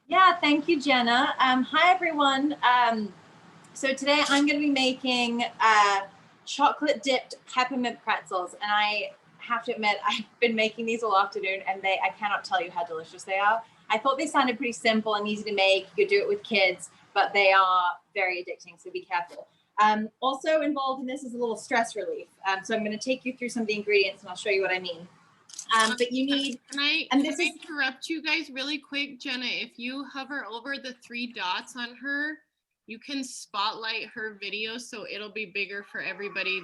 Yeah, thank you, Jenna. Hi, everyone. So today I'm going to be making chocolate dipped peppermint pretzels. And I have to admit, I've been making these all afternoon and I cannot tell you how delicious they are. I thought they sounded pretty simple and easy to make. You could do it with kids, but they are very addicting, so be careful. Also involved in this is a little stress relief. So I'm going to take you through some of the ingredients and I'll show you what I mean. But you need, can I interrupt you guys really quick? Jenna, if you hover over the 3 dots on her, you can spotlight her video so it'll be bigger for everybody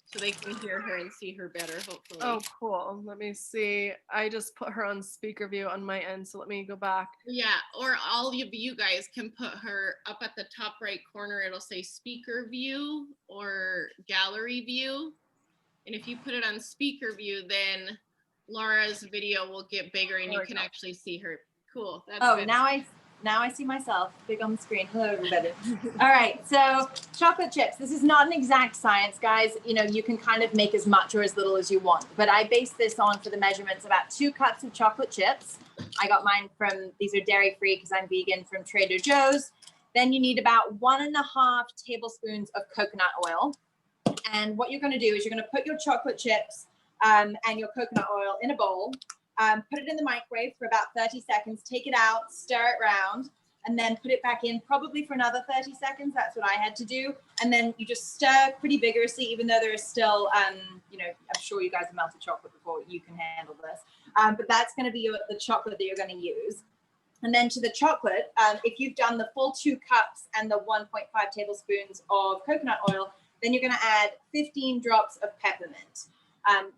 so they can hear her and see her better, hopefully. Oh, cool. Let me see. I just put her on speaker view on my end, so let me go back. Yeah, or all of you guys can put her up at the top right corner. It'll say speaker view or gallery view. And if you put it on speaker view, then Laura's video will get bigger and you can actually see her. Cool. That's good. Now I see myself big on the screen. Hello, everybody. All right, so chocolate chips. This is not an exact science, guys. You know, you can kind of make as much or as little as you want, but I based this on, for the measurements, about 2 cups of chocolate chips. I got mine from, these are dairy-free because I'm vegan, from Trader Joe's. Then you need about 1.5 tablespoons of coconut oil. And what you're gonna do is you're gonna put your chocolate chips and your coconut oil in a bowl. Put it in the microwave for about 30 seconds, take it out, stir it around, and then put it back in probably for another 30 seconds. That's what I had to do. And then you just stir pretty vigorously, even though there is still, you know, I'm sure you guys have melted chocolate before, you can handle this. But that's gonna be the chocolate that you're gonna use. And then to the chocolate, if you've done the full 2 cups and the 1.5 tablespoons of coconut oil, then you're gonna add 15 drops of peppermint.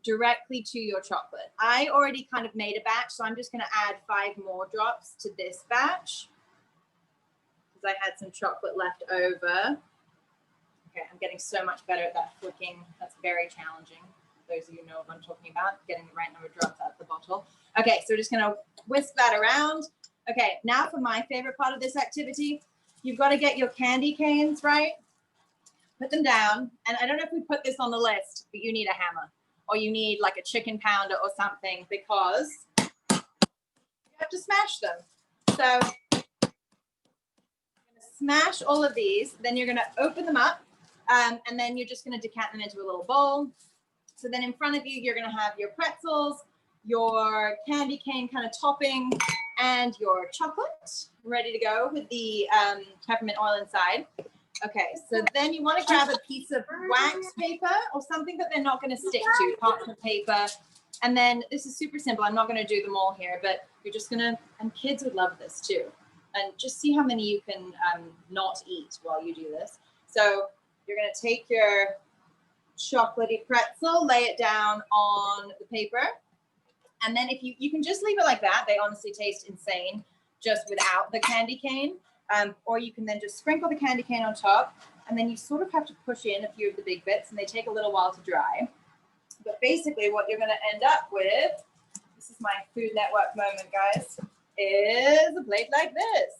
Directly to your chocolate. I already kind of made a batch, so I'm just going to add 5 more drops to this batch because I had some chocolate left over. Okay, I'm getting so much better at that flicking. That's very challenging. Those of you know what I'm talking about, getting the right number of drops out of the bottle. Okay, so we're just going to whisk that around. Okay, now for my favorite part of this activity, you've got to get your candy canes, right? Put them down. And I don't know if we put this on the list, but you need a hammer. Or you need like a chicken pounder or something, because you have to smash them. So you're gonna smash all of these, then you're gonna open them up, and then you're just gonna decant them into a little bowl. So then in front of you, you're gonna have your pretzels, your candy cane kind of topping, and your chocolate ready to go with the peppermint oil inside. Okay, so then you want to grab a piece of wax paper or something that they're not going to stick to, parchment paper. And then this is super simple. I'm not going to do them all here, but you're just going to, and kids would love this too. And just see how many you can not eat while you do this. So you're going to take your chocolatey pretzel, lay it down on the paper. And then if you can just leave it like that. They honestly taste insane just without the candy cane. Or you can then just sprinkle the candy cane on top, and then you sort of have to push in a few of the big bits, and they take a little while to dry. But basically what you're going to end up with, this is my Food Network moment, guys, is a plate like this.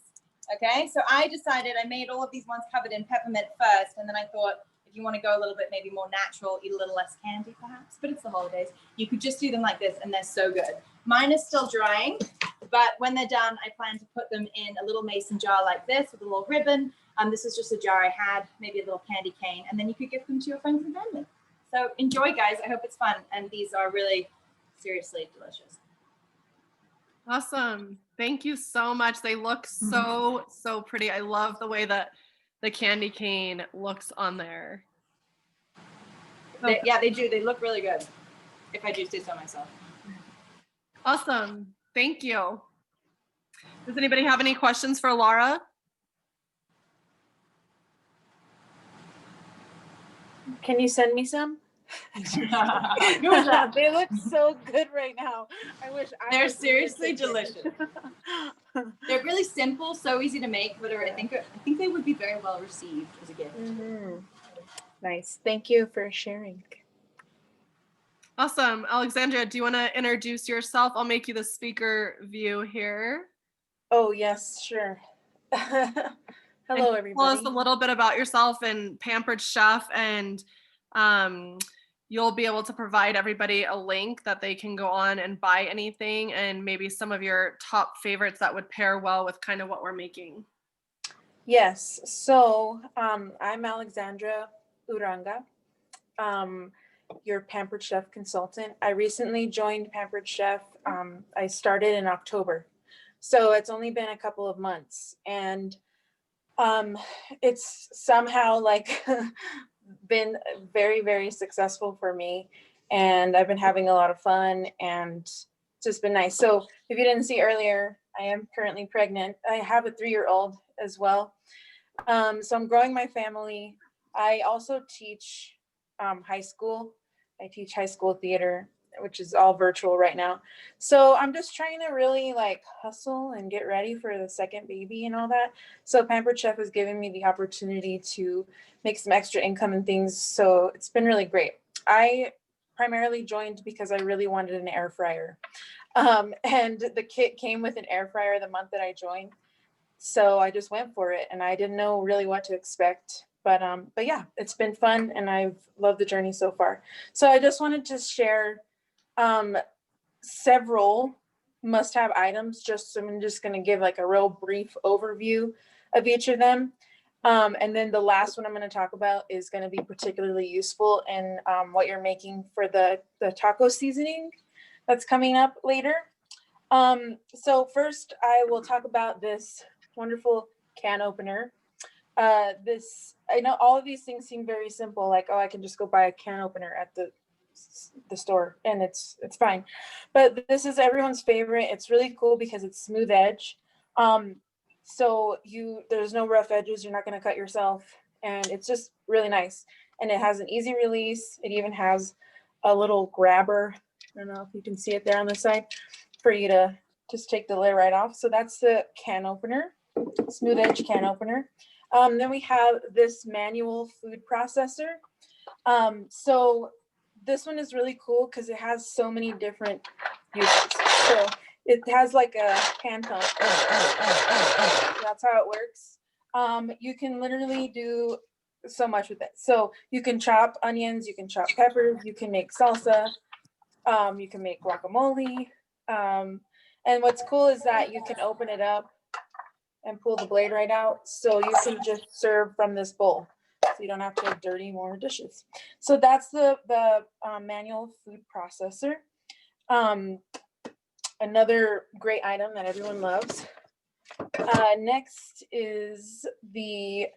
Okay, so I decided I made all of these ones covered in peppermint first, and then I thought if you want to go a little bit maybe more natural, eat a little less candy perhaps, but it's the holidays, you could just do them like this, and they're so good. Mine is still drying, but when they're done, I plan to put them in a little mason jar like this with a little ribbon. This is just a jar I had, maybe a little candy cane, and then you could give them to your friends and family. So enjoy, guys. I hope it's fun, and these are really seriously delicious. Awesome. Thank you so much. They look so pretty. I love the way that the candy cane looks on there. Yeah, they do. They look really good, if I do say so myself. Awesome. Thank you. Does anybody have any questions for Laura? Can you send me some? They look so good right now. I wish they're seriously delicious. They're really simple, so easy to make, but I think they would be very well received as a gift. Mm-hmm. Nice. Thank you for sharing. Awesome. Alexandria, do you want to introduce yourself? I'll make you the speaker view here. Oh, yes, sure. Hello, everybody. Tell us a little bit about yourself and Pampered Chef and you'll be able to provide everybody a link that they can go on and buy anything, and maybe some of your top favorites that would pair well with kind of what we're making. Yes. So I'm Alexandra Uranga, your Pampered Chef consultant. I recently joined Pampered Chef. I started in October. So it's only been a couple of months. And it's somehow like been very, very successful for me. And I've been having a lot of fun, and it's just been nice. So if you didn't see earlier, I am currently pregnant. I have a 3-year-old as well. So I'm growing my family. I also teach high school. I teach high school theater, which is all virtual right now. So I'm just trying to really like hustle and get ready for the second baby and all that. So Pampered Chef has given me the opportunity to make some extra income and things. So it's been really great. I primarily joined because I really wanted an air fryer. And the kit came with an air fryer the month that I joined. So I just went for it, and I didn't know really what to expect. But yeah, it's been fun, and I've loved the journey so far. So I just wanted to share several must-have items. I'm just going to give like a real brief overview of each of them. And then the last one I'm going to talk about is going to be particularly useful in what you're making for the taco seasoning that's coming up later. So first I will talk about this wonderful can opener. I know all of these things seem very simple, like, oh, I can just go buy a can opener at the store and it's fine. But this is everyone's favorite. It's really cool because it's smooth edge. So there's no rough edges. You're not going to cut yourself, and it's just really nice. And it has an easy release. It even has a little grabber. I don't know if you can see it there on the side for you to just take the lid right off. So that's the can opener, smooth edge can opener. Then we have this manual food processor. So this one is really cool because it has so many different uses. So it has like a hand pump. That's how it works. You can literally do so much with it. So you can chop onions, you can chop peppers, you can make salsa, you can make guacamole. And what's cool is that you can open it up and pull the blade right out. So you can just serve from this bowl. So you don't have to dirty more dishes. So that's the manual food processor. Another great item that everyone loves. Next is the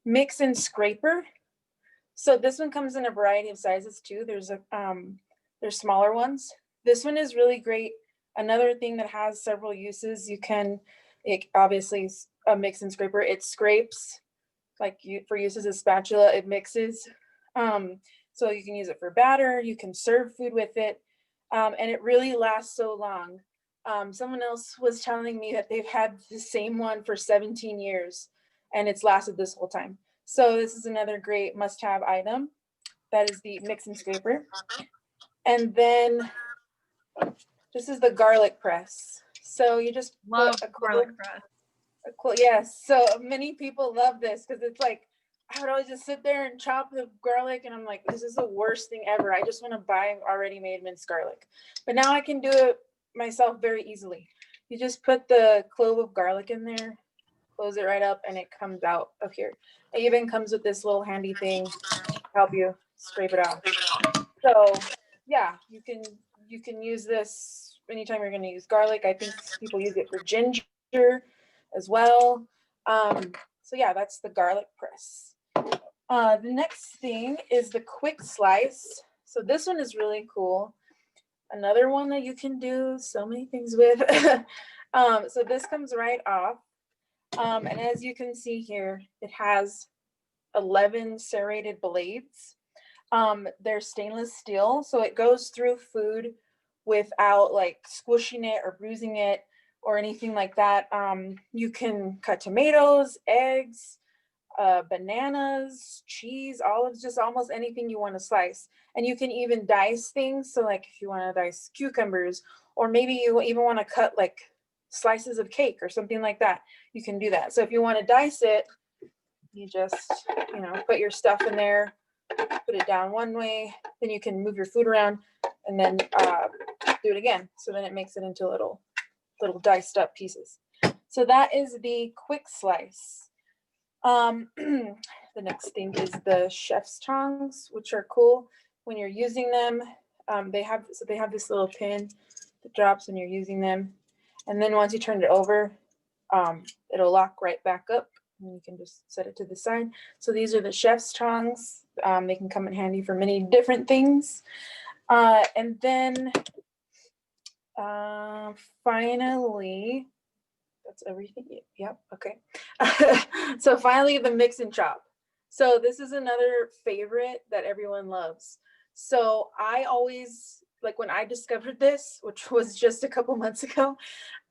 mix and scraper. So this one comes in a variety of sizes too. There's smaller ones. This one is really great. Another thing that has several uses. It obviously a mix and scraper. It scrapes, for use as a spatula. It mixes. So you can use it for batter. You can serve food with it, and it really lasts so long. Someone else was telling me that they've had the same one for 17 years, and it's lasted this whole time. So this is another great must-have item. That is the mix and scraper. And then this is the garlic press. So you just Love put a garlic press. Yes. So many people love this because it's like, I would always just sit there and chop the garlic, and I'm like, this is the worst thing ever. I just want to buy already made minced garlic. But now I can do it myself very easily. You just put the clove of garlic in there, close it right up, and it comes out of here. It even comes with this little handy thing to help you scrape it off. So yeah, you can use this anytime you're going to use garlic. I think people use it for ginger as well. So yeah, that's the garlic press. The next thing is the quick slice. So this one is really cool. Another one that you can do so many things with. So this comes right off. And as you can see here, it has 11 serrated blades. They're stainless steel, so it goes through food without like squishing it or bruising it or anything like that. You can cut tomatoes, eggs, bananas, cheese, olives, just almost anything you want to slice. And you can even dice things. So like if you want to dice cucumbers, or maybe you even want to cut like slices of cake or something like that, you can do that. So if you want to dice it, you just, put your stuff in there, put it down one way, then you can move your food around and then do it again. So then it makes it into little diced up pieces. So that is the quick slice. The next thing is the chef's tongs, which are cool when you're using them. They have this little pin that drops when you're using them. And then once you turn it over, it'll lock right back up and you can just set it to the side. So these are the chef's tongs. They can come in handy for many different things. And then finally, that's everything. Yep. Okay. So finally, the mix and chop. So this is another favorite that everyone loves. So I always, like when I discovered this, which was just a couple months ago,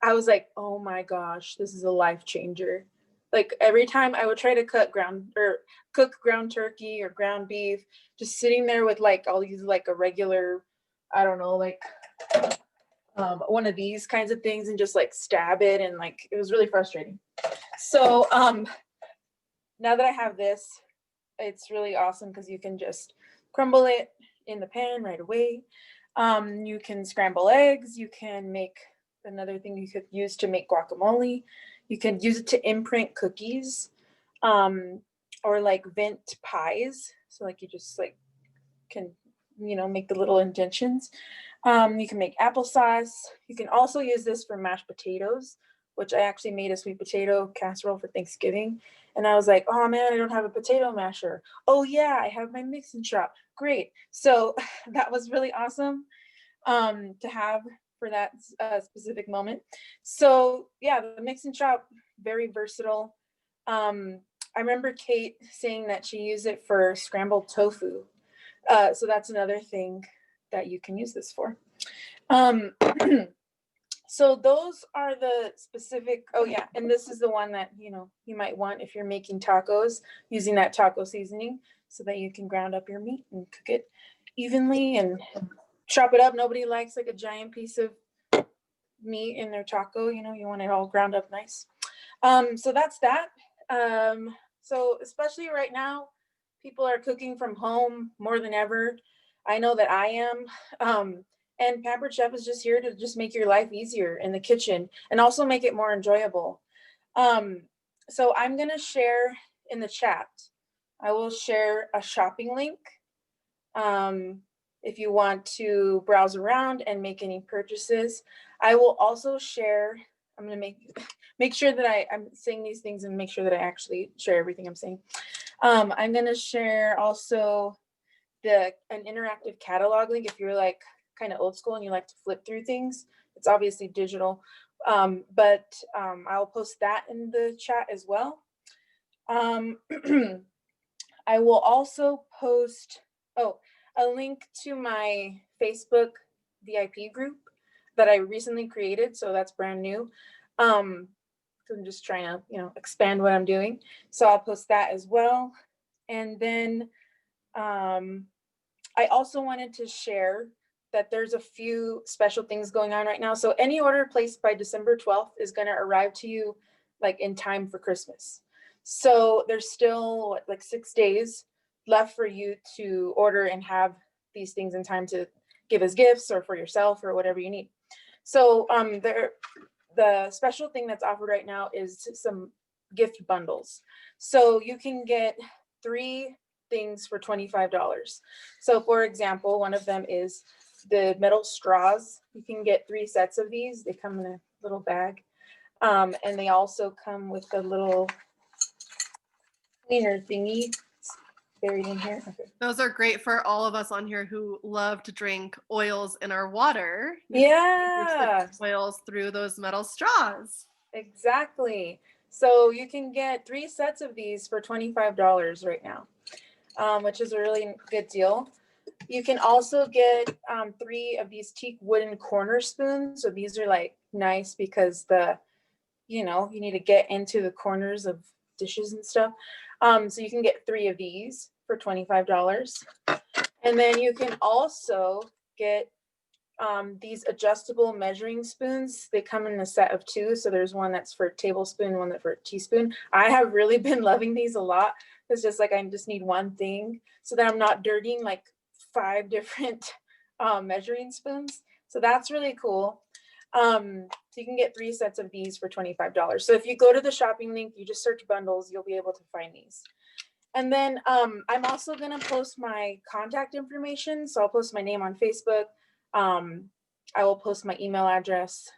I was like, oh my gosh, this is a life changer. Like every time I would try to cook ground turkey or ground beef, just sitting there with like, I'll use like a regular, I don't know, like one of these kinds of things and just like stab it. And like, it was really frustrating. So now that I have this, it's really awesome because you can just crumble it in the pan right away. You can scramble eggs. You can make another thing you could use to make guacamole. You can use it to imprint cookies or like vent pies. So like you just like can, make the little indentions. You can make applesauce. You can also use this for mashed potatoes, which I actually made a sweet potato casserole for Thanksgiving. And I was like, oh man, I don't have a potato masher. Oh yeah, I have my mix and chop. Great. So that was really awesome to have for that specific moment. So yeah, the mix and chop, very versatile. I remember Kate saying that she used it for scrambled tofu. So that's another thing that you can use this for. So those are the specific, oh yeah, and this is the one that, you might want if you're making tacos, using that taco seasoning so that you can ground up your meat and cook it evenly and chop it up. Nobody likes like a giant piece of meat in their taco, you want it all ground up nice. So that's that. So especially right now, people are cooking from home more than ever. I know that I am. And Pampered Chef is just here to just make your life easier in the kitchen and also make it more enjoyable. So I'm going to share in the chat. I will share a shopping link if you want to browse around and make any purchases. I will also share, I'm going to make sure that I'm saying these things and make sure that I actually share everything I'm saying. I'm going to share also an interactive catalog link if you're like kind of old school and you like to flip through things. It's obviously digital, but I'll post that in the chat as well. I will also post a link to my Facebook VIP group that I recently created, so that's brand new. So I'm just trying to expand what I'm doing, so I'll post that as well. And then I also wanted to share that there's a few special things going on right now. So any order placed by December 12th is going to arrive to you like in time for Christmas. So there's still like 6 days left for you to order and have these things in time to give as gifts or for yourself or whatever you need. So the special thing that's offered right now is some gift bundles. So you can get 3 things for $25. So for example, one of them is the metal straws. You can get 3 sets of these. They come in a little bag. And they also come with a little cleaner thingy buried in here. Okay. Those are great for all of us on here who love to drink oils in our water. Yeah. Oils through those metal straws. Exactly. So you can get 3 sets of these for $25 right now, which is a really good deal. You can also get 3 of these teak wooden corner spoons. So these are like nice because you need to get into the corners of dishes and stuff. So you can get 3 of these for $25. And then you can also get these adjustable measuring spoons. They come in a set of 2. So there's one that's for tablespoon, one that's for teaspoon. I have really been loving these a lot. It's just like I just need one thing so that I'm not dirtying like 5 different measuring spoons. So that's really cool. So you can get 3 sets of these for $25. So if you go to the shopping link, you just search bundles, you'll be able to find these. And then I'm also gonna post my contact information. So I'll post my name on Facebook. I will post my email address.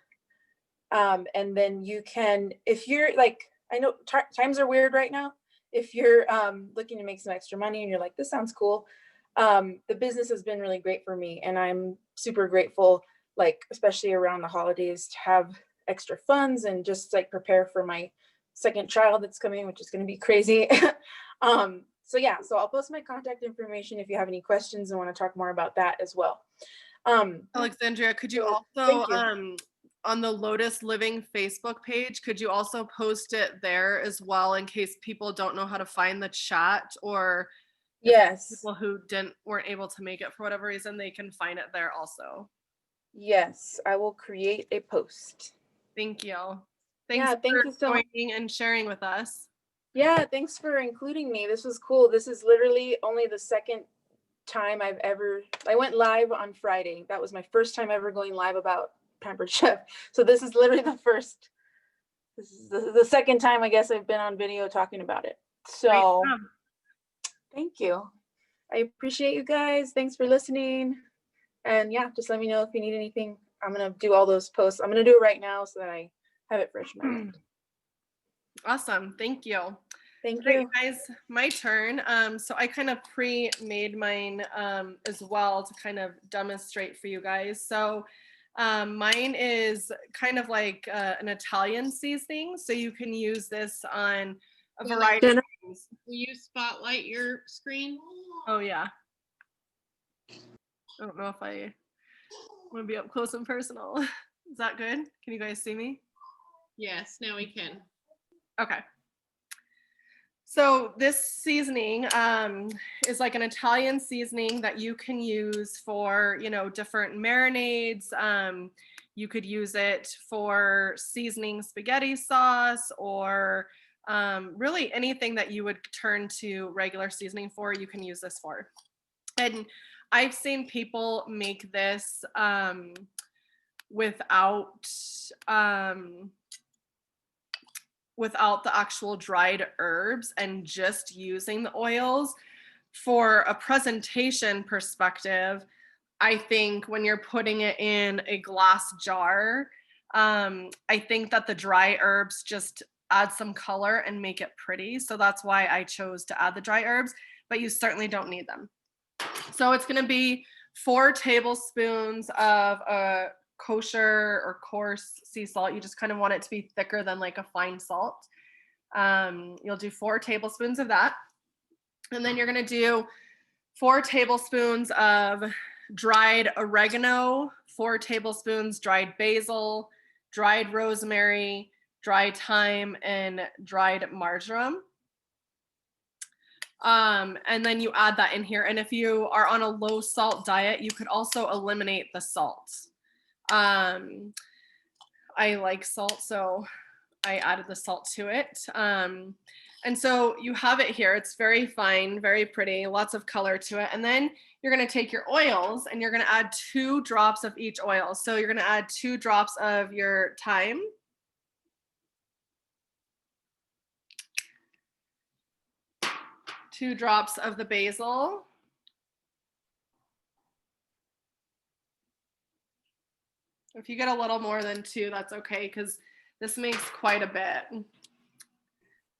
And then you can, if you're like, I know times are weird right now. If you're looking to make some extra money and you're like, this sounds cool. The business has been really great for me, and I'm super grateful, like, especially around the holidays, to have extra funds and just like prepare for my second child that's coming, which is going to be crazy. So yeah, so I'll post my contact information if you have any questions and want to talk more about that as well. Alexandria, could you so also, thank you. on the Lotus Living Facebook page, could you also post it there as well in case people don't know how to find the chat, or Yes, people who weren't able to make it for whatever reason, they can find it there also. yes, I will create a post. Thank you. Thanks Yeah, thank for you so much. joining and sharing with us. Yeah, thanks for including me. This was cool. This is literally only the second time I went live on Friday. That was my first time ever going live about Pampered Chef. So this is literally this is the second time I guess I've been on video talking about it. So thank you. I appreciate you guys. Thanks for listening. And yeah, just let me know if you need anything. I'm going to do all those posts. I'm going to do it right now so that I have it fresh in my mind. Awesome. Thank you. Thank Great, you. guys, my turn. So I kind of pre-made mine as well to kind of demonstrate for you guys. So mine is kind of like an Italian seasoning. So you can use this on a variety of things. Will you spotlight your screen? Oh yeah. I don't know if I want to be up close and personal. Is that good? Can you guys see me? Yes, now we can. Okay. So this seasoning is like an Italian seasoning that you can use for, different marinades. You could use it for seasoning spaghetti sauce, or really anything that you would turn to regular seasoning for, you can use this for. And I've seen people make this without the actual dried herbs and just using the oils. For a presentation perspective, I think when you're putting it in a glass jar, I think that the dry herbs just add some color and make it pretty. So that's why I chose to add the dry herbs, but you certainly don't need them. So it's going to be 4 tablespoons of a kosher or coarse sea salt. You just kind of want it to be thicker than like a fine salt. You'll do 4 tablespoons of that. And then you're going to do 4 tablespoons of dried oregano, 4 tablespoons dried basil, dried rosemary, dried thyme, and dried marjoram. And then you add that in here. And if you are on a low salt diet, you could also eliminate the salt. I like salt, so I added the salt to it. And so you have it here. It's very fine, very pretty, lots of color to it. And then you're going to take your oils and you're going to add 2 drops of each oil. So you're going to add 2 drops of your thyme. Two drops of the basil. If you get a little more than 2, that's okay, because this makes quite a bit.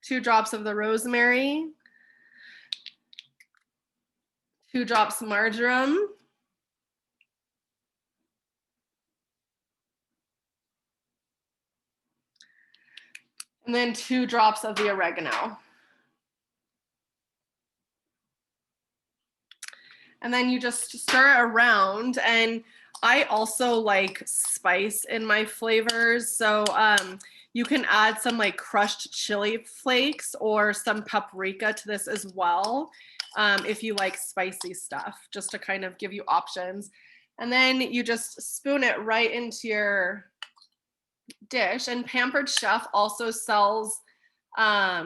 2 drops of the rosemary. 2 drops marjoram. And then 2 drops of the oregano. And then you just stir it around. And I also like spice in my flavors. So you can add some like crushed chili flakes or some paprika to this as well, if you like spicy stuff, just to kind of give you options. And then you just spoon it right into your dish. And Pampered Chef also sells, I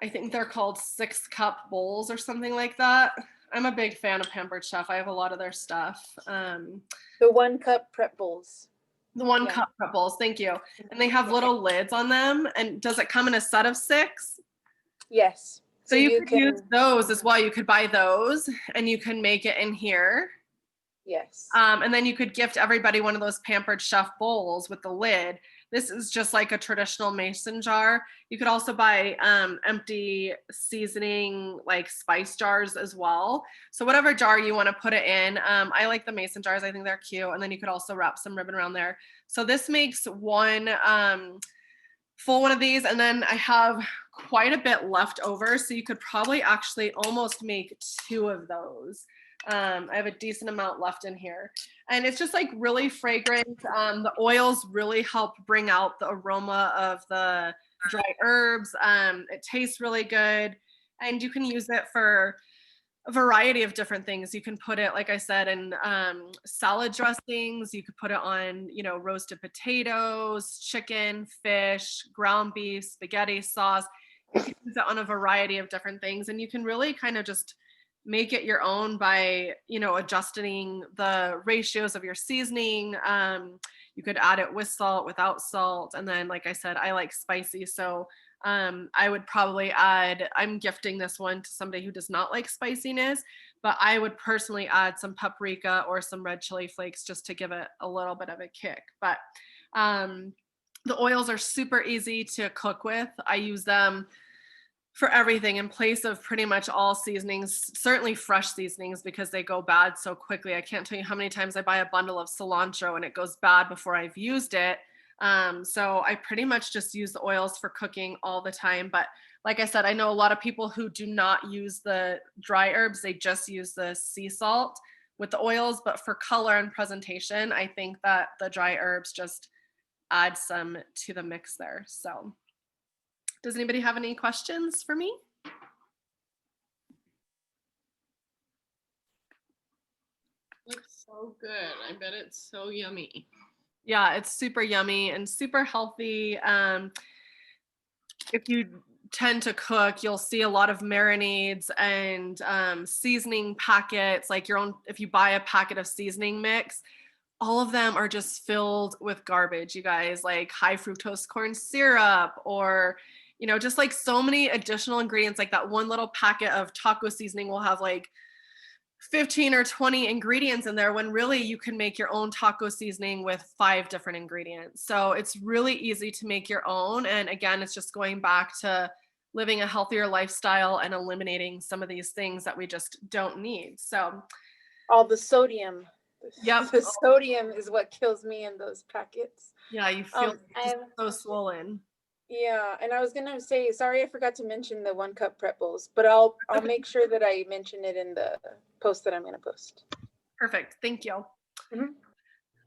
think they're called 6-cup bowls or something like that. I'm a big fan of Pampered Chef. I have a lot of their stuff. The 1-cup prep bowls. The 1-cup prep bowls, thank you. And they have little lids on them. And does it come in a set of 6? Yes. So you could use those as well. You could buy those and you can make it in here. Yes. And then you could gift everybody one of those Pampered Chef bowls with the lid. This is just like a traditional mason jar. You could also buy empty seasoning, like spice jars as well. So whatever jar you want to put it in. I like the mason jars. I think they're cute. And then you could also wrap some ribbon around there. So this makes one full one of these. And then I have quite a bit left over. So you could probably actually almost make 2 of those. I have a decent amount left in here. And it's just like really fragrant. The oils really help bring out the aroma of the dry herbs. It tastes really good. And you can use it for a variety of different things. You can put it, like I said, in salad dressings. You could put it on, you know, roasted potatoes, chicken, fish, ground beef, spaghetti sauce. You can use it on a variety of different things. And you can really kind of just make it your own by, you know, adjusting the ratios of your seasoning. You could add it with salt, without salt. And then, like I said, I like spicy. So I would probably add, I'm gifting this one to somebody who does not like spiciness, but I would personally add some paprika or some red chili flakes just to give it a little bit of a kick. But the oils are super easy to cook with. I use them for everything in place of pretty much all seasonings, certainly fresh seasonings, because they go bad so quickly. I can't tell you how many times I buy a bundle of cilantro and it goes bad before I've used it. So I pretty much just use the oils for cooking all the time. But like I said, I know a lot of people who do not use the dry herbs. They just use the sea salt with the oils. But for color and presentation, I think that the dry herbs just add some to the mix there. So does anybody have any questions for me? Looks so good. I bet it's so yummy. Yeah, it's super yummy and super healthy. If you tend to cook, you'll see a lot of marinades and seasoning packets, like your own. If you buy a packet of seasoning mix, all of them are just filled with garbage, you guys, like high fructose corn syrup, or, you know, just like so many additional ingredients. Like that one little packet of taco seasoning will have like 15 or 20 ingredients in there, when really you can make your own taco seasoning with 5 different ingredients. So it's really easy to make your own. And again, it's just going back to living a healthier lifestyle and eliminating some of these things that we just don't need. So all the sodium. Yep. The sodium is what kills me in those packets. Yeah, you feel just so swollen. Yeah, and I was gonna say, sorry, I forgot to mention the 1-cup prep bowls, but I'll make sure that I mention it in the post that I'm gonna post. Perfect, thank you. Mm-hmm.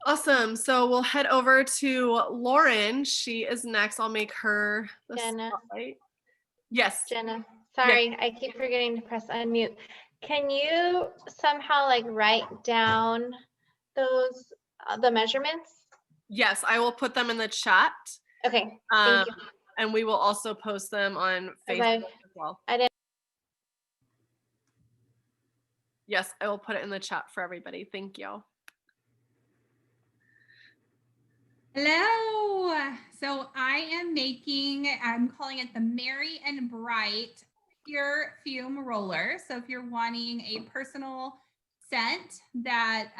Awesome. So we'll head over to Lauren. She is next. I'll make her the Jenna. spotlight. Yes. Jenna, sorry, I keep forgetting to press unmute. Can you somehow like write down those the measurements? Yes, I will put them in the chat. Okay, thank you. And we will also post them on Facebook as well. I didn't. Yes, I will put it in the chat for everybody. Thank you. Hello. So I am making, I'm calling it the Merry and Bright Pure Fume Roller. So if you're wanting a personal scent that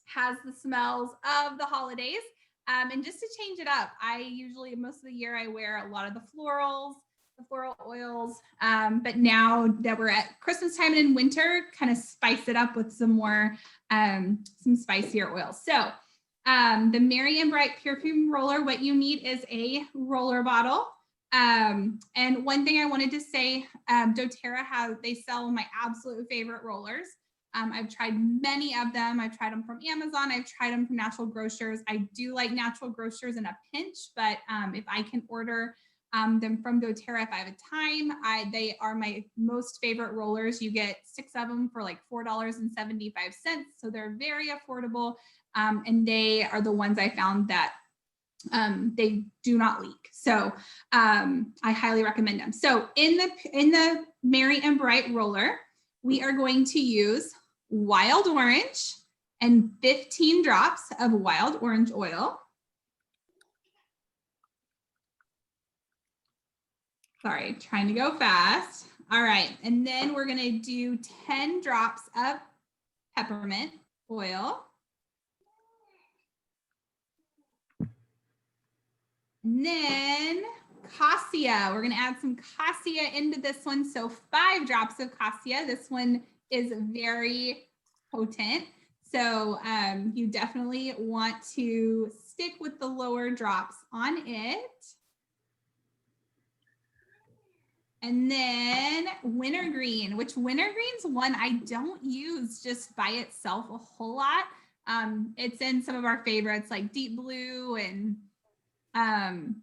has the smells of the holidays, and just to change it up, I usually, most of the year, I wear a lot of the florals, the floral oils. But now that we're at Christmas time and in winter, kind of spice it up with some more, some spicier oils. So the Merry and Bright Perfume Roller, what you need is a roller bottle. And one thing I wanted to say, doTERRA they sell my absolute favorite rollers. I've tried many of them. I've tried them from Amazon. I've tried them from Natural Grocers. I do like Natural Grocers in a pinch, but if I can order them from doTERRA if I have a time. They are my most favorite rollers. You get 6 of them for like $4.75. So they're very affordable. And they are the ones I found that they do not leak. So I highly recommend them. So in the Merry and Bright roller, we are going to use wild orange and 15 drops of wild orange oil. Sorry, trying to go fast. All right, and then we're gonna do 10 drops of peppermint oil. And then cassia, we're gonna add some cassia into this one. So 5 drops of cassia. This one is very potent. So you definitely want to stick with the lower drops on it. And then wintergreen, which wintergreen's one I don't use just by itself a whole lot. It's in some of our favorites like deep blue and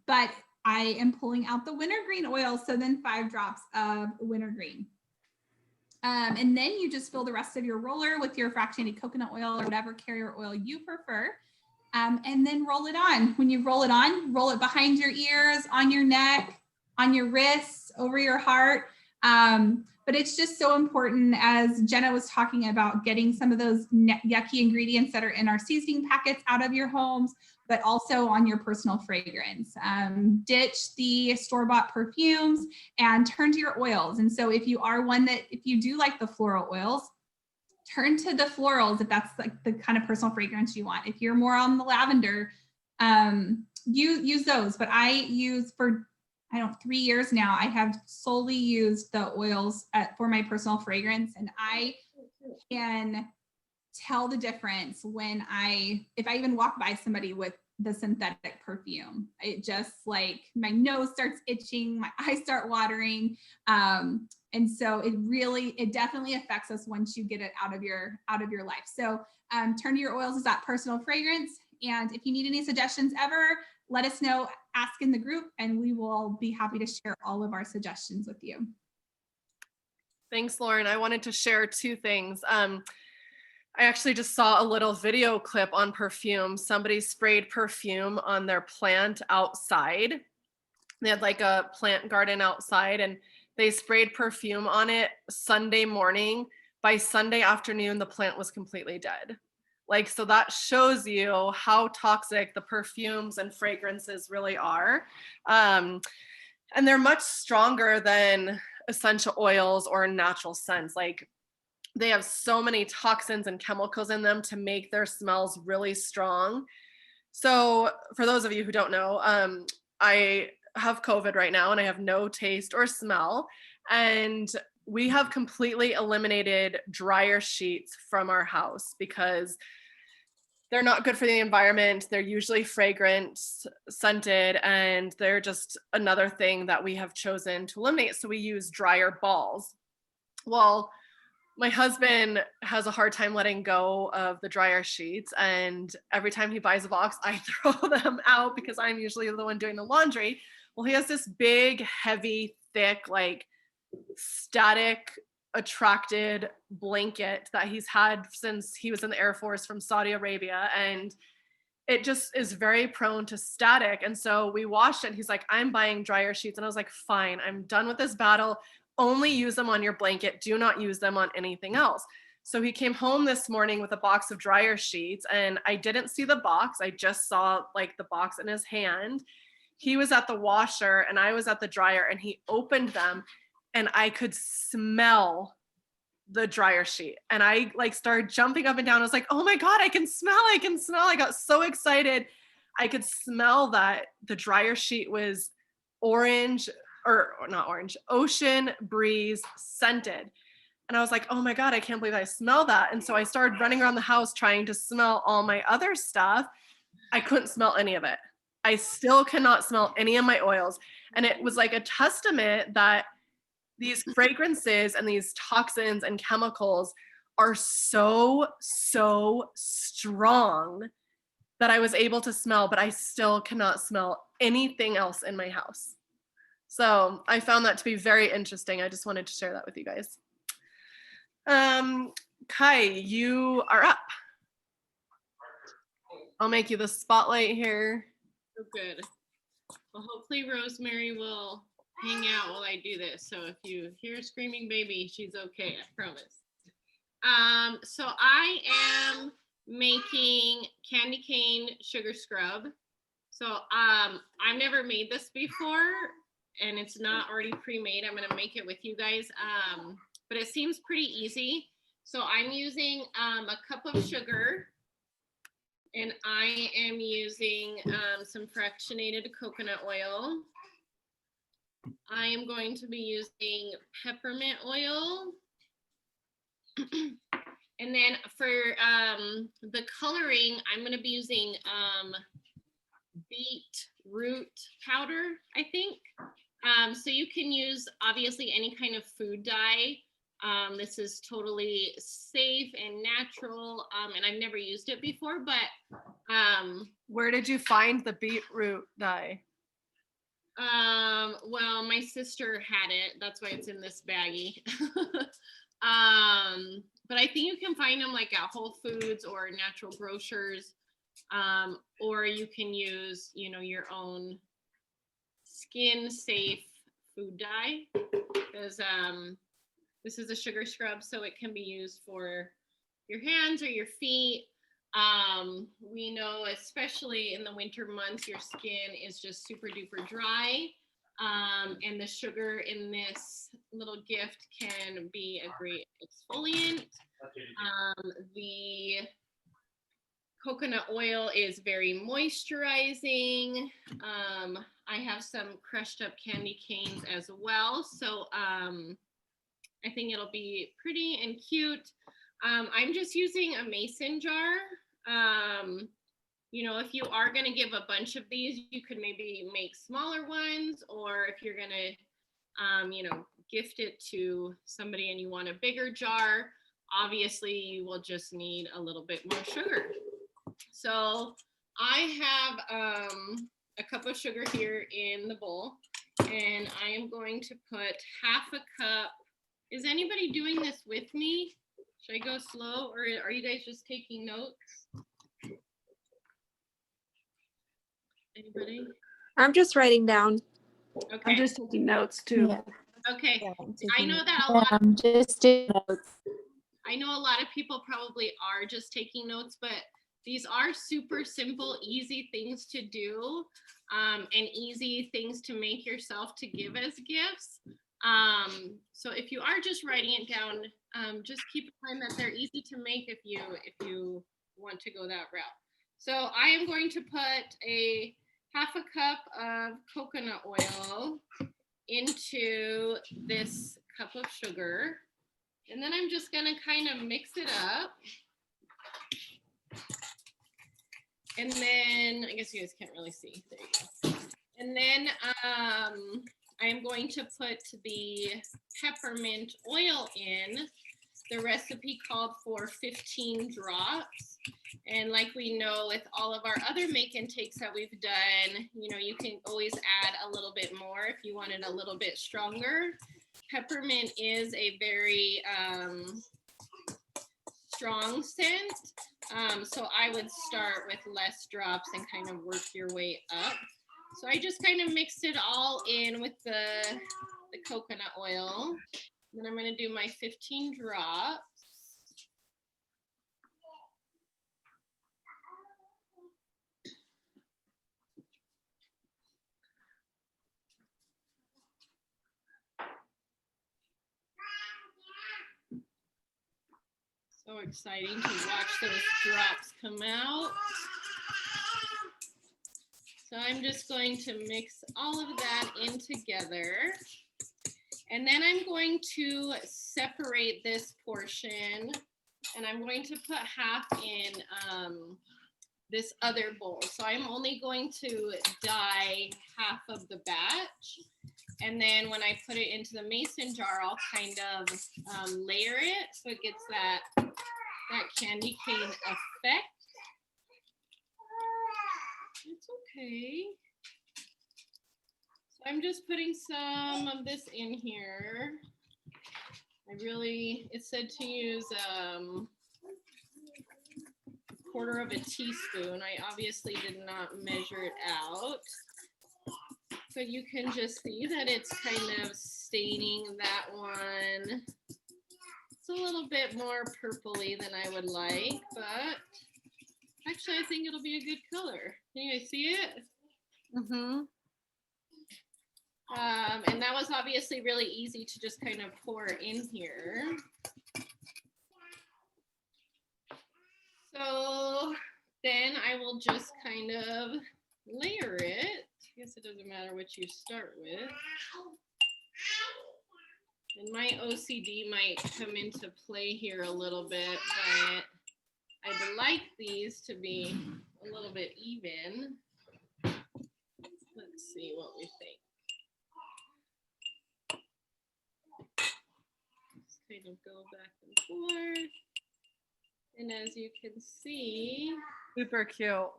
but I am pulling out the wintergreen oil. So then 5 drops of wintergreen. And then you just fill the rest of your roller with your fractionated coconut oil or whatever carrier oil you prefer. And then roll it on. When you roll it on, roll it behind your ears, on your neck, on your wrists, over your heart. But it's just so important, as Jenna was talking about, getting some of those yucky ingredients that are in our seasoning packets out of your homes, but also on your personal fragrance. Ditch the store-bought perfumes and turn to your oils. And so if you are one that, if you do like the floral oils, turn to the florals if that's like the kind of personal fragrance you want. If you're more on the lavender, use those. But I use for 3 years now, I have solely used the oils for my personal fragrance, and I can tell the difference when if I even walk by somebody with the synthetic perfume. It just like my nose starts itching, my eyes start watering. And so it definitely affects us once you get it out of your life. So turn to your oils as that personal fragrance. And if you need any suggestions ever, let us know, ask in the group, and we will be happy to share all of our suggestions with you. Thanks, Lauren. I wanted to share 2 things. I actually just saw a little video clip on perfume. Somebody sprayed perfume on their plant outside. They had like a plant garden outside, and they sprayed perfume on it Sunday morning. By Sunday afternoon, the plant was completely dead. Like, so that shows you how toxic the perfumes and fragrances really are. And they're much stronger than essential oils or natural scents. Like, they have so many toxins and chemicals in them to make their smells really strong. So for those of you who don't know, I have COVID right now and I have no taste or smell. And we have completely eliminated dryer sheets from our house because they're not good for the environment. They're usually fragrant, scented, and they're just another thing that we have chosen to eliminate. So we use dryer balls. Well, my husband has a hard time letting go of the dryer sheets, and every time he buys a box, I throw them out because I'm usually the one doing the laundry. Well, he has this big, heavy, thick, like static attracted blanket that he's had since he was in the Air Force from Saudi Arabia, and it just is very prone to static. And so we washed it. He's like, I'm buying dryer sheets. And I was like, fine, I'm done with this battle. Only use them on your blanket. Do not use them on anything else. So he came home this morning with a box of dryer sheets, and I didn't see the box. I just saw like the box in his hand. He was at the washer and I was at the dryer, and he opened them and I could smell the dryer sheet. And I like started jumping up and down. I was like, oh my God, I can smell. I got so excited. I could smell that the dryer sheet was orange, or not orange, ocean breeze scented. And I was like, oh my God, I can't believe I smell that. And so I started running around the house trying to smell all my other stuff. I couldn't smell any of it. I still cannot smell any of my oils. And it was like a testament that these fragrances and these toxins and chemicals are so strong that I was able to smell, but I still cannot smell anything else in my house. So I found that to be very interesting. I just wanted to share that with you guys. Kai, you are up. I'll make you the spotlight here. Oh, good. Well, hopefully Rosemary will hang out while I do this. So if you hear a screaming baby, she's okay, I promise. So I am making candy cane sugar scrub. So I've never made this before, and it's not already pre-made. I'm gonna make it with you guys, but it seems pretty easy. So I'm using a cup of sugar, and I am using some fractionated coconut oil. I am going to be using peppermint oil. And then for the coloring, I'm going to be using beetroot powder, I think. So you can use obviously any kind of food dye. This is totally safe and natural, and I've never used it before, but where did you find the beetroot dye? Well, my sister had it, that's why it's in this baggie. But I think you can find them like at Whole Foods or natural grocers, or you can use, you know, your own skin safe food dye, because this is a sugar scrub, so it can be used for your hands or your feet. We know, especially in the winter months, your skin is just super duper dry. And the sugar in this little gift can be a great exfoliant. The coconut oil is very moisturizing. I have some crushed up candy canes as well. So I think it'll be pretty and cute. I'm just using a mason jar. You know, if you are going to give a bunch of these, you could maybe make smaller ones, or if you're going to, you know, gift it to somebody and you want a bigger jar, obviously you will just need a little bit more sugar. So I have a cup of sugar here in the bowl, and I am going to put half a cup. Is anybody doing this with me? Should I go slow, or are you guys just taking notes? Anybody? I'm just writing down. Okay. I'm just taking notes too. Yeah. Okay. Yeah, I'm I taking know it. that a lot. I'm just taking notes. I know a lot of people probably are just taking notes, but these are super simple, easy things to do, and easy things to make yourself to give as gifts. So if you are just writing it down, just keep in mind that they're easy to make if you want to go that route. So I am going to put a half a cup of coconut oil into this cup of sugar. And then I'm just gonna kind of mix it up. And then, I guess you guys can't really see. There you go. And then I am going to put the peppermint oil in. The recipe called for 15 drops. And like we know with all of our other make and takes that we've done, you know, you can always add a little bit more if you want it a little bit stronger. Peppermint is a very strong scent. So I would start with less drops and kind of work your way up. So I just kind of mixed it all in with the coconut oil. Then I'm going to do my 15 drops. So exciting to watch those drops come out. So I'm just going to mix all of that in together. And then I'm going to separate this portion, and I'm going to put half in this other bowl. So I'm only going to dye half of the batch. And then when I put it into the mason jar, I'll kind of layer it so it gets that candy cane effect. It's okay. So I'm just putting some of this in here. It said to use 1/4 of a teaspoon. I obviously did not measure it out. But you can just see that it's kind of staining that one. It's a little bit more purpley than I would like, but actually I think it'll be a good color. Can you guys see it? Mm-hmm. And that was obviously really easy to just kind of pour in here. So then I will just kind of layer it. I guess it doesn't matter what you start with. And my OCD might come into play here a little bit, but I'd like these to be a little bit even. Let's see what we think. Just kind of go back and forth. And as you can see, Super cute.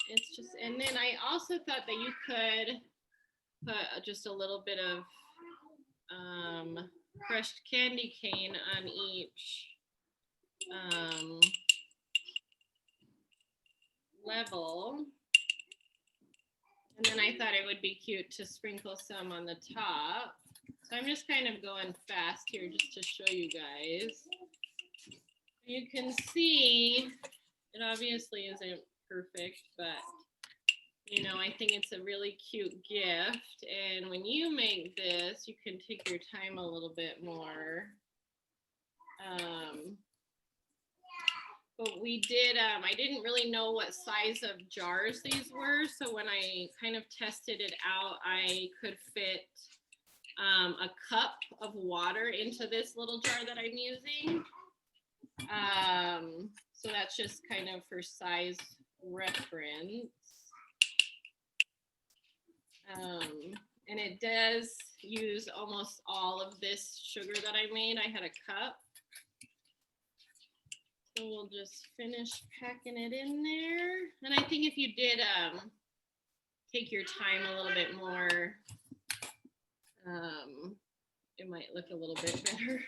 it's just, and then I also thought that you could put just a little bit of crushed candy cane on each level. And then I thought it would be cute to sprinkle some on the top. So I'm just kind of going fast here just to show you guys. You can see it obviously isn't perfect, but you know, I think it's a really cute gift. And when you make this, you can take your time a little bit more. But we did, I didn't really know what size of jars these were. So when I kind of tested it out, I could fit a cup of water into this little jar that I'm using. So that's just kind of for size reference. And it does use almost all of this sugar that I made. I had a cup. So we'll just finish packing it in there. And I think if you did take your time a little bit more, it might look a little bit better.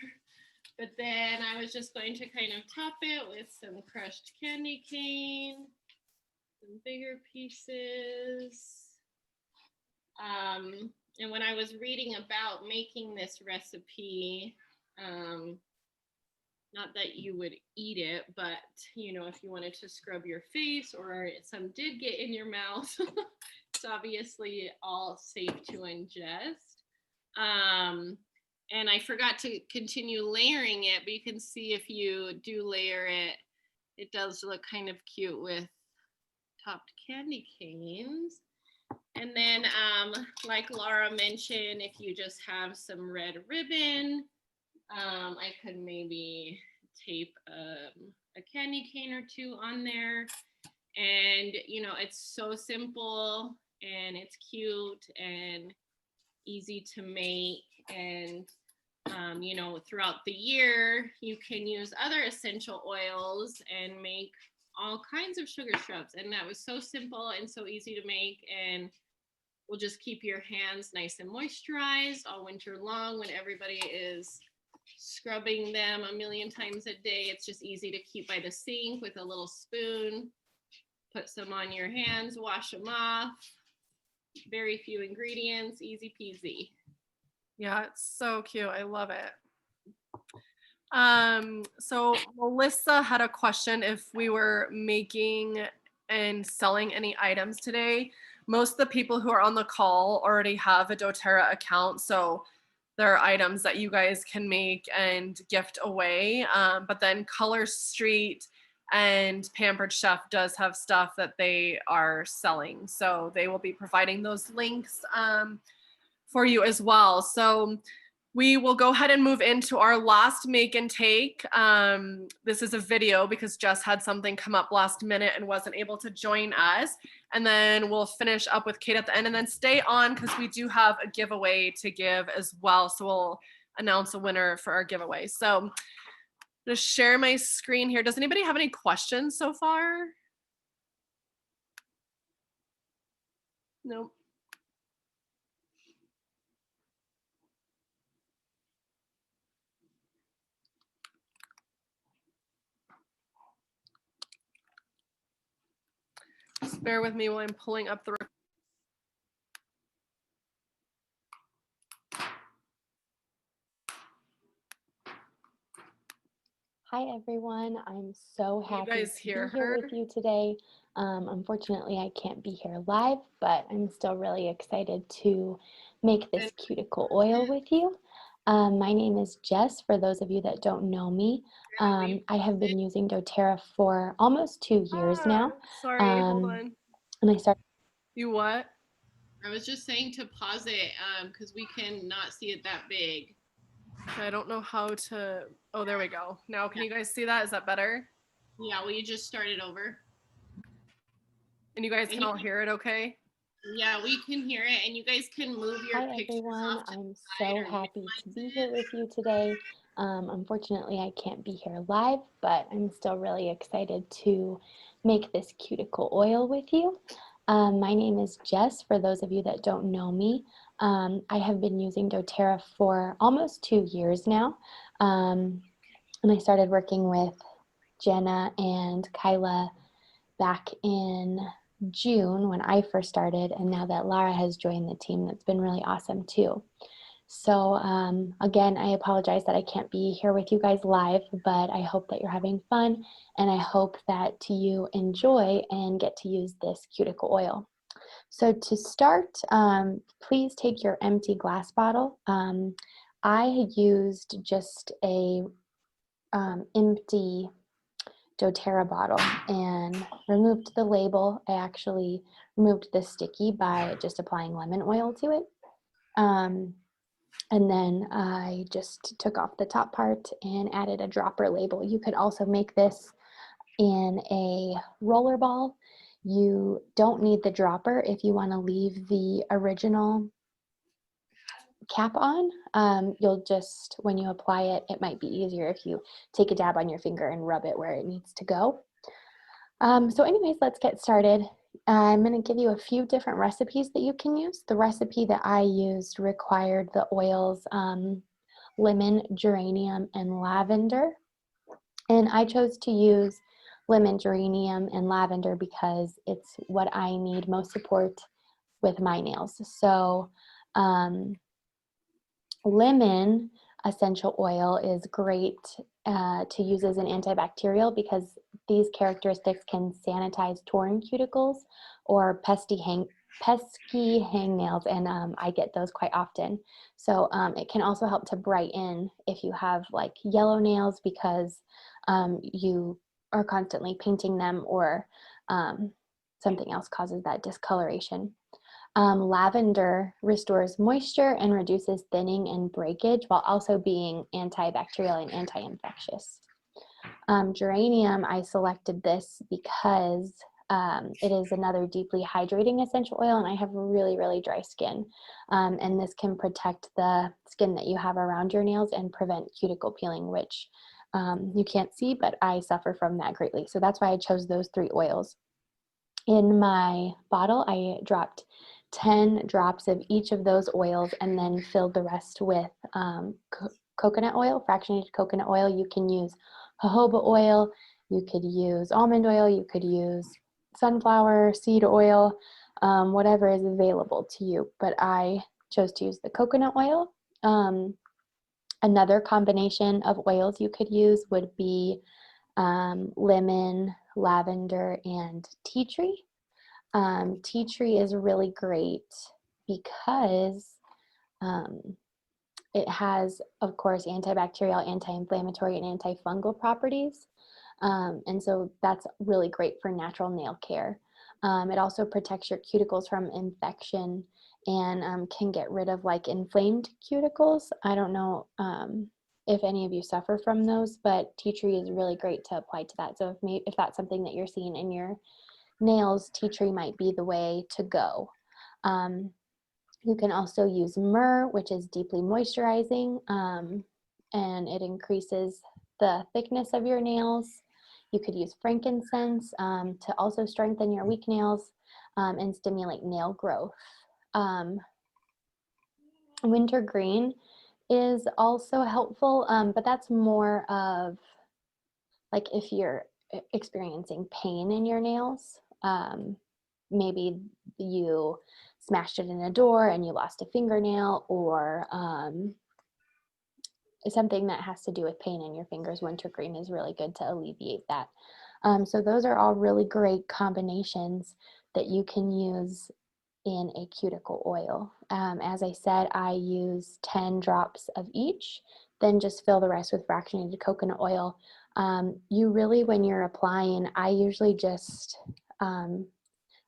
But then I was just going to kind of top it with some crushed candy cane, some bigger pieces. And when I was reading about making this recipe, not that you would eat it, but you know, if you wanted to scrub your face or some did get in your mouth, it's obviously all safe to ingest. And I forgot to continue layering it, but you can see if you do layer it, it does look kind of cute with topped candy canes. And then, like Laura mentioned, if you just have some red ribbon, I could maybe tape a candy cane or two on there. And, you know, it's so simple and it's cute and easy to make. And, you know, throughout the year, you can use other essential oils and make all kinds of sugar shrubs. And that was so simple and so easy to make. And will just keep your hands nice and moisturized all winter long when everybody is scrubbing them a million times a day. It's just easy to keep by the sink with a little spoon. Put some on your hands, wash them off. Very few ingredients, easy peasy. Yeah, it's so cute. I love it. So Melissa had a question if we were making and selling any items today. Most of the people who are on the call already have a doTERRA account, so there are items that you guys can make and gift away. But then Color Street and Pampered Chef does have stuff that they are selling, so they will be providing those links for you as well. So we will go ahead and move into our last make and take. This is a video because Jess had something come up last minute and wasn't able to join us. And then we'll finish up with Kate at the end, and then stay on because we do have a giveaway to give as well. So we'll announce a winner for our giveaway. So just share my screen here. Does anybody have any questions so far? Nope. Just bear with me while I'm pulling up the. Hi everyone, I'm so Can you happy guys to hear be here her? with you today. Unfortunately, I can't be here live, but I'm still really excited to make this cuticle oil with you. My name is Jess, for those of you that don't know me. I have been using doTERRA for almost 2 years now. Sorry, hold on. And I started. You what? I was just saying to pause it because we can not see it that big. I don't know how to. Oh, there we go. Now, can you guys see that? Is that better? Yeah, will you just start it over? And you guys can all hear it okay? Yeah, we can hear it, and you guys can move your Hi pictures everyone, off to I'm the side so or happy to minimize be it. here with you today. Unfortunately, I can't be here live, but I'm still really excited to make this cuticle oil with you. My name is Jess, for those of you that don't know me. I have been using doTERRA for almost 2 years now. And I started working with Jenna and Kyla back in June when I first started, and now that Lara has joined the team, that's been really awesome too. So again, I apologize that I can't be here with you guys live, but I hope that you're having fun, and I hope that you enjoy and get to use this cuticle oil. So to start, please take your empty glass bottle. I used just a empty doTERRA bottle and removed the label. I actually removed the sticky by just applying lemon oil to it. And then I just took off the top part and added a dropper label. You could also make this in a roller ball. You don't need the dropper if you want to leave the original cap on. You'll just, when you apply it, it might be easier if you take a dab on your finger and rub it where it needs to go. So anyways, let's get started. I'm going to give you a few different recipes that you can use. The recipe that I used required the oils lemon, geranium, and lavender. And I chose to use lemon, geranium, and lavender because it's what I need most support with my nails. So lemon essential oil is great to use as an antibacterial because these characteristics can sanitize torn cuticles or pesky hangnails, and I get those quite often. So it can also help to brighten if you have like yellow nails because you are constantly painting them, or something else causes that discoloration. Lavender restores moisture and reduces thinning and breakage while also being antibacterial and anti-infectious. Geranium, I selected this because it is another deeply hydrating essential oil, and I have really, really dry skin. And this can protect the skin that you have around your nails and prevent cuticle peeling, which you can't see, but I suffer from that greatly. So that's why I chose those 3 oils. In my bottle, I dropped 10 drops of each of those oils and then filled the rest with coconut oil, fractionated coconut oil. You can use jojoba oil, you could use almond oil, you could use sunflower seed oil, whatever is available to you. But I chose to use the coconut oil. Another combination of oils you could use would be lemon, lavender, and tea tree. Tea tree is really great because it has, of course, antibacterial, anti-inflammatory, and antifungal properties. And so that's really great for natural nail care. It also protects your cuticles from infection and can get rid of like inflamed cuticles. I don't know if any of you suffer from those, but tea tree is really great to apply to that. So if that's something that you're seeing in your nails, tea tree might be the way to go. You can also use myrrh, which is deeply moisturizing, and it increases the thickness of your nails. You could use frankincense to also strengthen your weak nails and stimulate nail growth. Wintergreen is also helpful, but that's more of like if you're experiencing pain in your nails. maybe you smashed it in a door and you lost a fingernail, or something that has to do with pain in your fingers, wintergreen is really good to alleviate that. So those are all really great combinations that you can use in a cuticle oil. As I said, I use 10 drops of each, then just fill the rest with fractionated coconut oil. You really, when you're applying, I usually just, I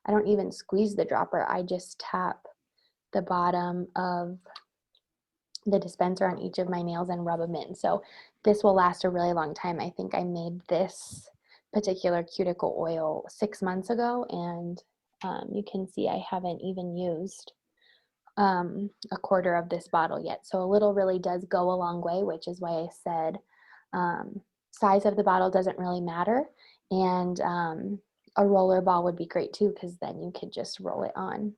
don't even squeeze the dropper, I just tap the bottom of the dispenser on each of my nails and rub them in. So this will last a really long time. I think I made this particular cuticle oil 6 months ago, and you can see I haven't even used a quarter of this bottle yet. So a little really does go a long way, which is why I said size of the bottle doesn't really matter. And a roller ball would be great too, because then you could just roll it on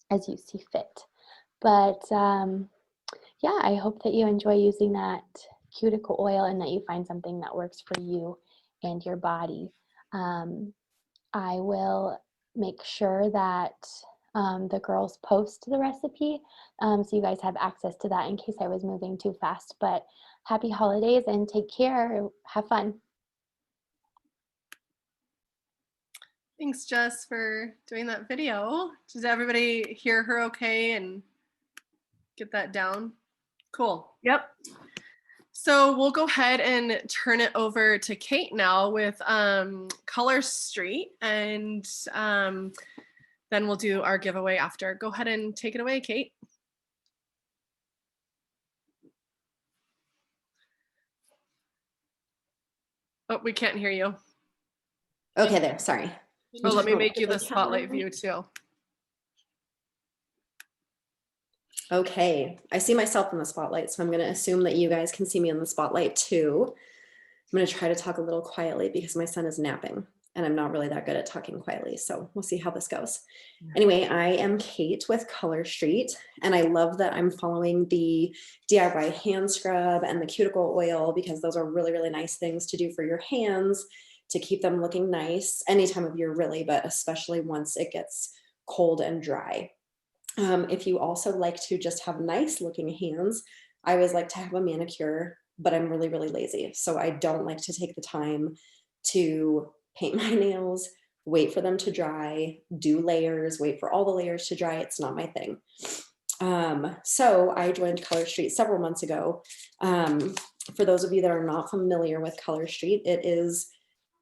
as you see fit. But yeah, I hope that you enjoy using that cuticle oil and that you find something that works for you and your body. I will make sure that the girls post the recipe so you guys have access to that in case I was moving too fast. But happy holidays and take care. Have fun. Thanks, Jess, for doing that video. Does everybody hear her okay and get that down? Cool. Yep. So we'll go ahead and turn it over to Kate now with Color Street, and then we'll do our giveaway after. Go ahead and take it away, Kate. Oh, we can't hear you. Okay, there, sorry. Oh, let me make you the spotlight view too. Okay, I see myself in the spotlight, so I'm going to assume that you guys can see me in the spotlight too. I'm going to try to talk a little quietly because my son is napping and I'm not really that good at talking quietly, so we'll see how this goes. Anyway, I am Kate with Color Street, and I love that I'm following the DIY hand scrub and the cuticle oil because those are really, really nice things to do for your hands to keep them looking nice any time of year really, but especially once it gets cold and dry. If you also like to just have nice looking hands, I always like to have a manicure, but I'm really, really lazy. So I don't like to take the time to paint my nails, wait for them to dry, do layers, wait for all the layers to dry. It's not my thing. So I joined Color Street several months ago. For those of you that are not familiar with Color Street, it is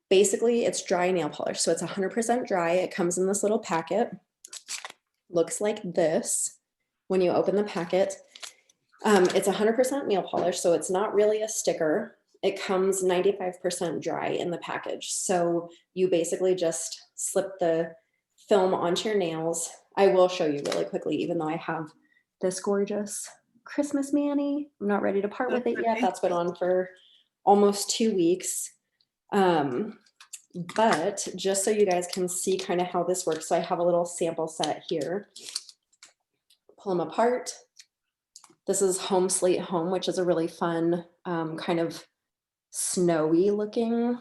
basically, it's dry nail polish. So it's 100% dry. It comes in this little packet. Looks like this when you open the packet. It's 100% nail polish, so it's not really a sticker. It comes 95% dry in the package. So you basically just slip the film onto your nails. I will show you really quickly, even though I have this gorgeous Christmas mani. I'm not ready to part with it yet. That's been on for almost 2 weeks. But just so you guys can see kind of how this works, so I have a little sample set here. Pull them apart. This is Home Slate Home, which is a really fun kind of snowy looking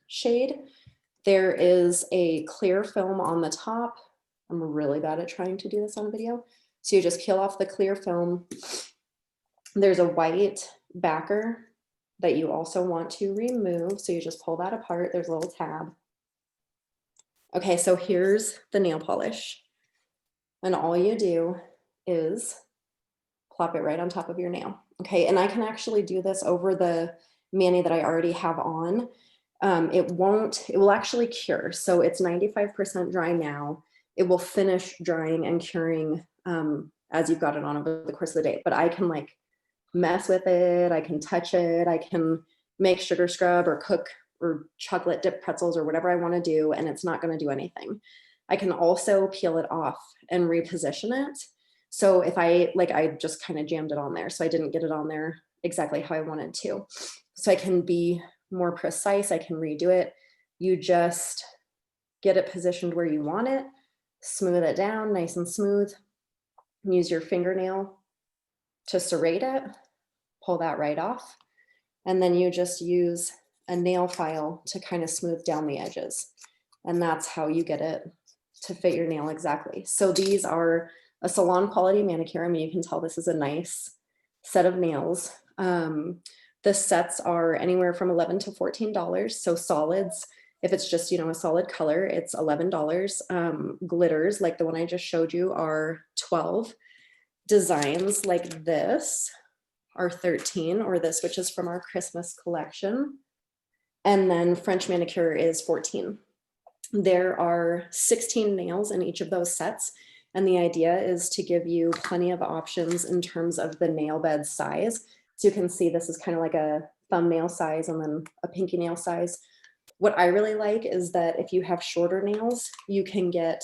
shade. There is a clear film on the top. I'm really bad at trying to do this on video. So you just peel off the clear film. There's a white backer that you also want to remove. So you just pull that apart. There's a little tab. Okay, so here's the nail polish. And all you do is plop it right on top of your nail. Okay, and I can actually do this over the mani that I already have on. It will actually cure. So it's 95% dry now. It will finish drying and curing as you've got it on over the course of the day. But I can like mess with it, I can touch it, I can make sugar scrub or cook or chocolate dip pretzels or whatever I want to do, and it's not going to do anything. I can also peel it off and reposition it. So if I just kind of jammed it on there, so I didn't get it on there exactly how I wanted to. So I can be more precise, I can redo it. You just get it positioned where you want it, smooth it down nice and smooth, use your fingernail to serrate it, pull that right off, and then you just use a nail file to kind of smooth down the edges. And that's how you get it to fit your nail exactly. So these are a salon quality manicure. I mean, you can tell this is a nice set of nails. The sets are anywhere from $11 to $14. So solids, if it's just, you know, a solid color, it's $11. Glitters, like the one I just showed you, are $12. Designs like this are $13, or this, which is from our Christmas collection. And then French manicure is $14. There are 16 nails in each of those sets. And the idea is to give you plenty of options in terms of the nail bed size. So you can see this is kind of like a thumbnail size and then a pinky nail size. What I really like is that if you have shorter nails, you can get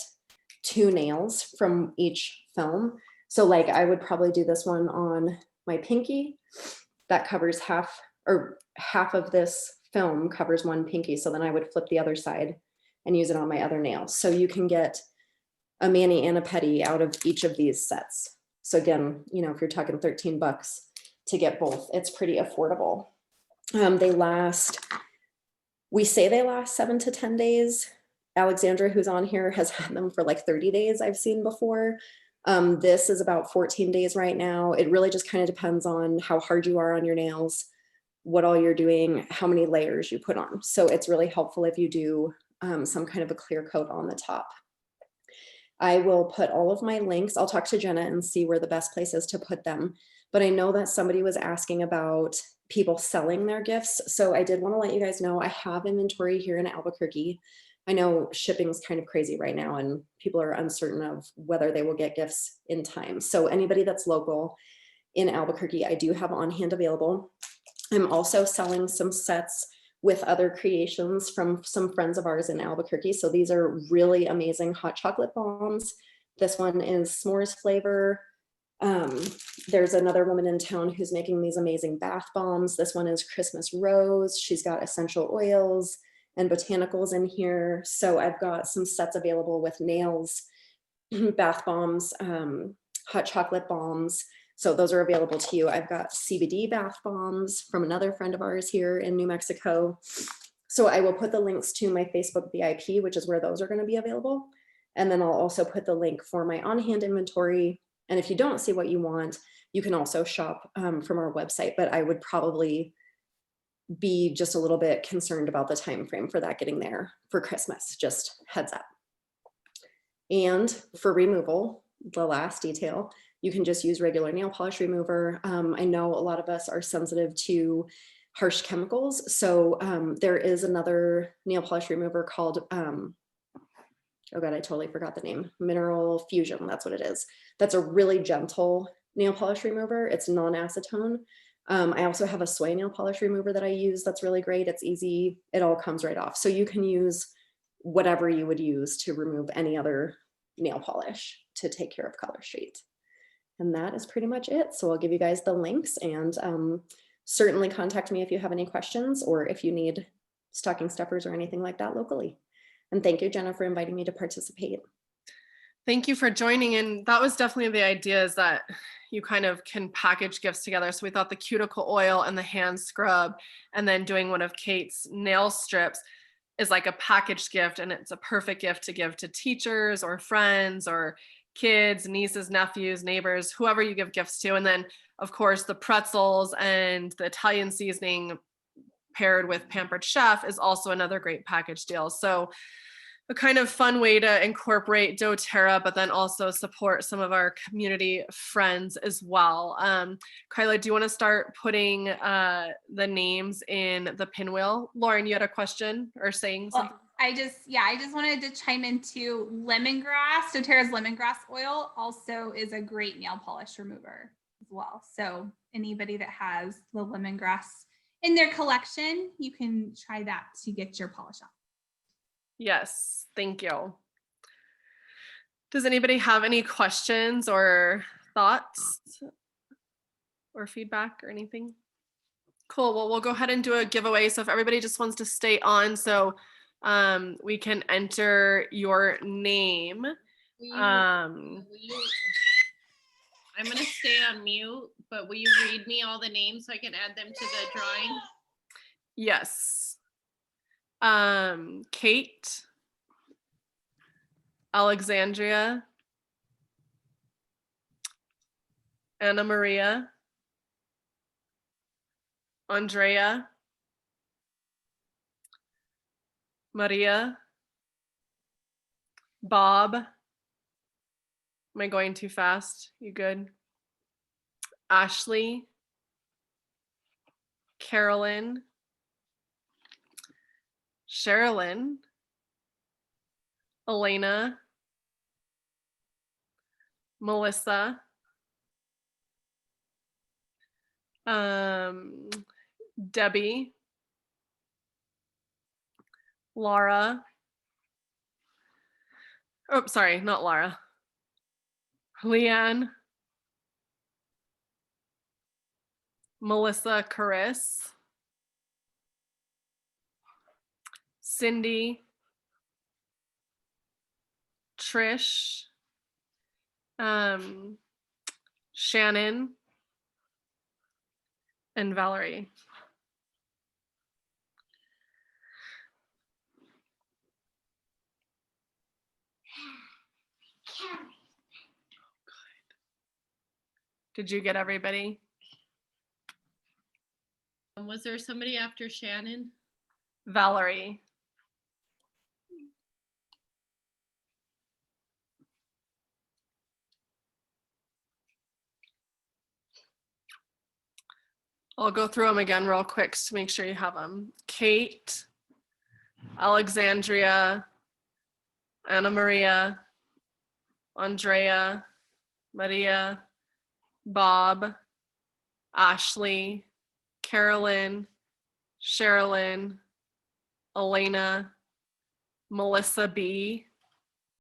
2 nails from each film. So like I would probably do this one on my pinky. That covers half of this film covers one pinky. So then I would flip the other side and use it on my other nail. So you can get a mani and a pedi out of each of these sets. So again, you know, if you're talking $13 to get both, it's pretty affordable. They last, we say they last 7 to 10 days. Alexandra, who's on here, has had them for like 30 days I've seen before. This is about 14 days right now. It really just kind of depends on how hard you are on your nails, what all you're doing, how many layers you put on. So it's really helpful if you do some kind of a clear coat on the top. I will put all of my links. I'll talk to Jenna and see where the best place is to put them. But I know that somebody was asking about people selling their gifts. So I did want to let you guys know I have inventory here in Albuquerque. I know shipping is kind of crazy right now and people are uncertain of whether they will get gifts in time. So anybody that's local in Albuquerque, I do have on hand available. I'm also selling some sets with other creations from some friends of ours in Albuquerque. So these are really amazing hot chocolate bombs. This one is s'mores flavor. There's another woman in town who's making these amazing bath bombs. This one is Christmas rose. She's got essential oils and botanicals in here. So I've got some sets available with nails, bath bombs, hot chocolate bombs. So those are available to you. I've got CBD bath bombs from another friend of ours here in New Mexico. So I will put the links to my Facebook VIP, which is where those are going to be available. And then I'll also put the link for my on-hand inventory. And if you don't see what you want, you can also shop from our website, but I would probably be just a little bit concerned about the time frame for that getting there for Christmas, just heads up. And for removal, the last detail, you can just use regular nail polish remover. I know a lot of us are sensitive to harsh chemicals. So there is another nail polish remover called, oh God, I totally forgot the name, Mineral Fusion, that's what it is. That's a really gentle nail polish remover. It's non-acetone. I also have a soy nail polish remover that I use that's really great. It's easy, it all comes right off. So you can use whatever you would use to remove any other nail polish to take care of color street. And that is pretty much it. So I'll give you guys the links and certainly contact me if you have any questions or if you need stocking stuffers or anything like that locally. And thank you, Jenna, for inviting me to participate. Thank you for joining. And that was definitely the idea, is that you kind of can package gifts together. So we thought the cuticle oil and the hand scrub, and then doing one of Kate's nail strips is like a packaged gift. And it's a perfect gift to give to teachers or friends or kids, nieces, nephews, neighbors, whoever you give gifts to. And then of course the pretzels and the Italian seasoning paired with Pampered Chef is also another great package deal. So a kind of fun way to incorporate doTERRA, but then also support some of our community friends as well. Kyla, do you want to start putting the names in the pinwheel? Lauren, you had a question or saying something? Well, I just wanted to chime into lemongrass. doTERRA's lemongrass oil also is a great nail polish remover as well. So anybody that has the lemongrass in their collection, you can try that to get your polish on. Yes, thank you. Does anybody have any questions or thoughts or feedback or anything? Cool, well, we'll go ahead and do a giveaway. So if everybody just wants to stay on, so we can enter your name. I'm gonna stay on mute, but will you read me all the names so I can add them to the drawing? Yes. Kate, Alexandria, Anna Maria, Andrea, Maria, Bob. Am I going too fast? You good? Ashley, Carolyn, Sherilyn, Elena, Melissa, Debbie, Laura. Oh, sorry, not Laura. Leanne, Melissa Caris, Cindy, Trish, Shannon, and Valerie. Did you get everybody? Was there somebody after Shannon? Valerie. I'll go through them again real quick to make sure you have them. Kate, Alexandria, Anna Maria, Andrea, Maria, Bob, Ashley, Carolyn, Sherilyn, Elena, Melissa B,